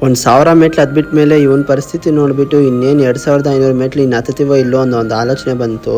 1000 ಮೆಟ್ಲು ಹತ್ಬಿಟ್ಟ ಮೇಲೆ ಇವನ್ ಪರಿಸ್ಥಿತಿ ನೋಡ್ಬಿಟ್ಟು ಇನ್ನೇನು 2500 ಮೆಟ್ಲು ಇನ್ನು ಹತ್ತುತ್ತೀವೋ ಇಲ್ಲೋ ಅನ್ನೋ ಒಂದು ಆಲೋಚನೆ ಬಂತು.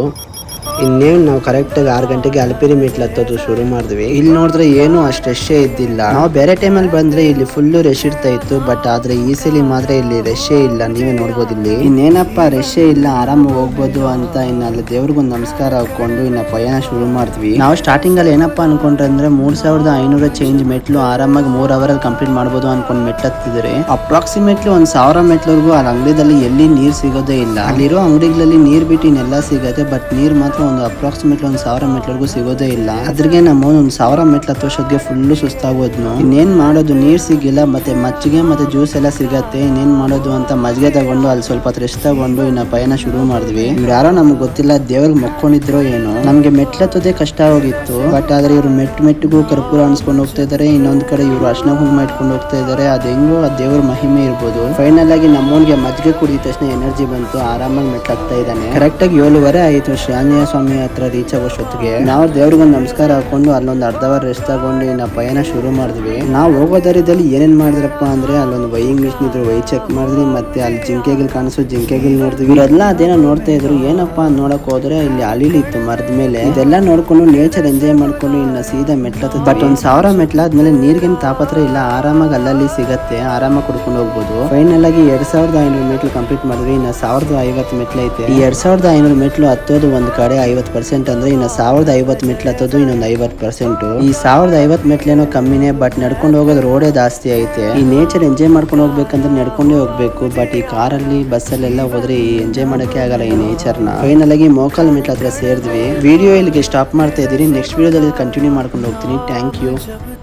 ಇನ್ನೇನು ನಾವು ಕರೆಕ್ಟಾಗಿ 6 ಗಂಟೆಗೆ ಅಲ್ಪಿರಿ ಮೆಟ್ಲು ಹತ್ತೋದು ಶುರು ಮಾಡಿದ್ವಿ. ಇಲ್ಲಿ ನೋಡಿದ್ರೆ ಏನು ಅಷ್ಟು ರಶ್ಶೇ ಇದ್ದಿಲ್ಲ. ನಾವು ಬೇರೆ ಟೈಮಲ್ಲಿ ಬಂದ್ರೆ ಇಲ್ಲಿ ಫುಲ್ಲು ರಶ್ ಇರ್ತಾ ಇತ್ತು, ಬಟ್ ಆದ್ರೆ ಈ ಸಲ ಮಾತ್ರ ಇಲ್ಲಿ ರಶ್ಶೇ ಇಲ್ಲ. ನೀವೇ ನೋಡ್ಬೋದು ಇಲ್ಲಿ ಇನ್ನೇನಪ್ಪ ರಶ್ಶೇ ಇಲ್ಲ, ಆರಾಮಾಗಿ ಹೋಗ್ಬೋದು ಅಂತ ಇನ್ನು ಅಲ್ಲಿ ದೇವ್ರಿಗೊಂದು ನಮಸ್ಕಾರ ಹಾಕೊಂಡು ಇನ್ನು ಪಯಣ ಶುರು ಮಾಡಿದ್ವಿ. ನಾವು ಸ್ಟಾರ್ಟಿಂಗ್ ಅಲ್ಲಿ ಏನಪ್ಪಾ ಅನ್ಕೊಂಡ್ರೆ ಅಂದ್ರೆ 3500 ಚೇಂಜ್ ಮೆಟ್ಲು ಆರಾಮಾಗಿ 3 ಅವರಲ್ಲಿ ಕಂಪ್ಲೀಟ್ ಮಾಡ್ಬೋದು ಅನ್ಕೊಂಡು ಮೆಟ್ಲು ಹತ್ತಿದ್ರೆ ಅಪ್ರಾಕ್ಸಿಮೇಟ್ಲಿ 1000 ಮೆಟ್ಲವರೆಗೂ ಅಲ್ಲಿ ಅಂಗಡಿದಲ್ಲಿ ಎಲ್ಲಿ ನೀರ್ ಸಿಗೋದೇ ಇಲ್ಲ. ಅಲ್ಲಿರೋ ಅಂಗಡಿಗಳಲ್ಲಿ ನೀರ್ ಬಿಟ್ಟು ಇನ್ನೆಲ್ಲ ಸಿಗತ್ತೆ, ಬಟ್ ನೀರ್ ಮಾತ್ರ ಒಂದು ಅಪ್ರಾಕ್ಸಿಮೇಟ್ಲಿ 1000 ಮೆಟ್ಲವರೆಗೂ ಸಿಗೋದೇ ಇಲ್ಲ. ಅದ್ರಿಗೆ ನಮ್ಮ 1000 ಮೆಟ್ಲು ಹತ್ತೋಷ್ಟೊತ್ತಿಗೆ ಫುಲ್ಲು ಸುಸ್ತಾಗೋದ್ನು. ಇನ್ನೇನ್ ಮಾಡೋದು, ನೀರ್ ಸಿಗಿಲ್ಲ, ಮತ್ತೆ ಮಜ್ಜಿಗೆ ಮತ್ತೆ ಜ್ಯೂಸ್ ಎಲ್ಲ ಸಿಗತ್ತೆ. ಇನ್ನೇನ್ ಮಾಡೋದು ಅಂತ ಮಜ್ಜಿಗೆ ತಗೊಂಡು ಅಲ್ಲಿ ಸ್ವಲ್ಪ ರೆಸ್ಟ್ ತಗೊಂಡು ಇನ್ನ ಪಯಣ ಶುರು ಮಾಡಿದ್ವಿ. ಇವ್ರು ಯಾರೋ ನಮ್ಗೆ ಗೊತ್ತಿಲ್ಲ, ದೇವ್ರಿಗೆ ಮಕ್ಕೊಂಡಿದ್ರೋ ಏನೋ. ನಮ್ಗೆ ಮೆಟ್ಲು ಹತ್ತೋದೇ ಕಷ್ಟ ಹೋಗಿತ್ತು, ಬಟ್ ಆದ್ರೆ ಇವ್ರು ಮೆಟ್ಟಿಗೂ ಕರ್ಪೂರ ಅನ್ಸ್ಕೊಂಡು ಹೋಗ್ತಾ ಇದಾರೆ. ಇನ್ನೊಂದ್ ಕಡೆ ಇವ್ರು ಅರ್ಶನ ಕುಂಕುಮ ಇಟ್ಕೊಂಡು ಹೋಗ್ತಾ ಇದಾರೆ. ಅದ್ ಹೆಂಗೋ ಆ ದೇವ್ರ ಮಹಿಮೆ ಇರ್ಬೋದು. ಫೈನಲ್ ಆಗಿ ನಮ್ಮೋನ್ಗೆ ಮಜ್ಜಿಗೆ ಕುಡಿದ ತಕ್ಷಣ ಎನರ್ಜಿ ಬಂತು, ಆರಾಮಾಗಿ ಮೆಟ್ಲು ಹತ್ತಾ ಇದ್ದಾನೆ. ಕರೆಕ್ಟ್ ಆಗಿ 7:30 ಆಯ್ತು. ಆಂಜನೇಯ ಸ್ವಾಮಿ ಹತ್ರ ರೀಚ್ ಆಗೋಷ್ಟೊತ್ತಿಗೆ ನಾವು ದೇವ್ರಿಗೊಂದು ನಮಸ್ಕಾರ ಹಾಕೊಂಡು ಅಲ್ಲೊಂದು ಅರ್ಧ ಅವರ್ ರೆಸ್ಟ್ ತಗೊಂಡು ನಾವು ಪಯಣ ಶುರು ಮಾಡಿದ್ವಿ. ನಾವು ಹೋಗೋ ದಾರಿದಲ್ಲಿ ಏನೇನ್ ಮಾಡಿದ್ರಪ್ಪ ಅಂದ್ರೆ ಅಲ್ಲೊಂದು ವೈಯಿಂಗ್ ಮಿಷನ್ ಇದ್ರು, ವೈ ಚೆಕ್ ಮಾಡಿದ್ವಿ. ಮತ್ತೆ ಅಲ್ಲಿ ಜಿಂಕೆಗಳು ಕಾಣಿಸೋ ಜಿಂಕೆಗಳು ನೋಡಿದ್ವಿ. ಇವರೆಲ್ಲ ಅದೇನೋ ನೋಡ್ತಾ ಇದ್ರು. ಏನಪ್ಪಾ ನೋಡಕ್ ಹೋದ್ರೆ ಇಲ್ಲಿ ಅಳಿಲಿ ಇತ್ತು ಮರದ ಮೇಲೆ. ಇದೆಲ್ಲ ನೋಡ್ಕೊಂಡು ನೇಚರ್ ಎಂಜಾಯ್ ಮಾಡ್ಕೊಂಡು ಇನ್ನ ಸೀದಾ ಮೆಟ್ಲತ್ತ. ಬಟ್ 1000 ಮೆಟ್ಲಾದ್ಮೇಲೆ ನೀರ್ಗೇನು ತಾಪತ್ರ ಇಲ್ಲ, ಆರಾಮಾಗಿ ಅಲ್ಲಲ್ಲಿ ಸಿಗತ್ತೆ, ಆರಾಮಾಗಿ ಕುಡ್ಕೊಂಡು ಹೋಗ್ಬೋದು. ಫೈನಲ್ ಆಗಿ 2500 ಮೆಟ್ಲು ಕಂಪ್ಲೀಟ್ ಮಾಡಿದ್ವಿ. ಇನ್ನ 1050 ಮೆಟ್ಲು ಐತೆ. ಈ 2500 ಮೆಟ್ಲು ಹತ್ತೋದು ಒಂದ್ ಕಡೆ 50% ಅಂದ್ರೆ ಇನ್ನು 1050 ಮೆಟ್ಲು ಹತ್ತೋದು ಇನ್ನೊಂದು 50%. ಈ 1050 ಮೆಟ್ಲೇನೋ ಕಮ್ಮಿನೇ, ಬಟ್ ನಡ್ಕೊಂಡು ಹೋಗೋದು ರೋಡೇ ಜಾಸ್ತಿ ಐತೆ. ಈ ನೇಚರ್ ಎಂಜಾಯ್ ಮಾಡ್ಕೊಂಡು ಹೋಗ್ಬೇಕಂದ್ರೆ ನಡ್ಕೊಂಡೇ ಹೋಗ್ಬೇಕು, ಬಟ್ ಈ ಕಾರಲ್ಲಿ ಬಸ್ಸಲ್ಲೆಲ್ಲ ಹೋದ್ರೆ ಎಂಜಾಯ್ ಮಾಡಕ್ಕೆ ಆಗಲ್ಲ ಈ ನೇಚರ್ ನ. ಫೈನಲ್ ಆಗಿ ಮೋಕಾಲ್ ಮೆಟ್ಲು ಹತ್ರ ಸೇರಿದ್ವಿ. ವಿಡಿಯೋ ಇಲ್ಲಿಗೆ ಸ್ಟಾಪ್ ಮಾಡ್ತಾ ಇದೀನಿ. ನೆಕ್ಸ್ಟ್ ವಿಡಿಯೋದಲ್ಲಿ ಕಂಟಿನ್ಯೂ ಮಾಡ್ಕೊಂಡು ಹೋಗ್ತೀನಿ. Thank you.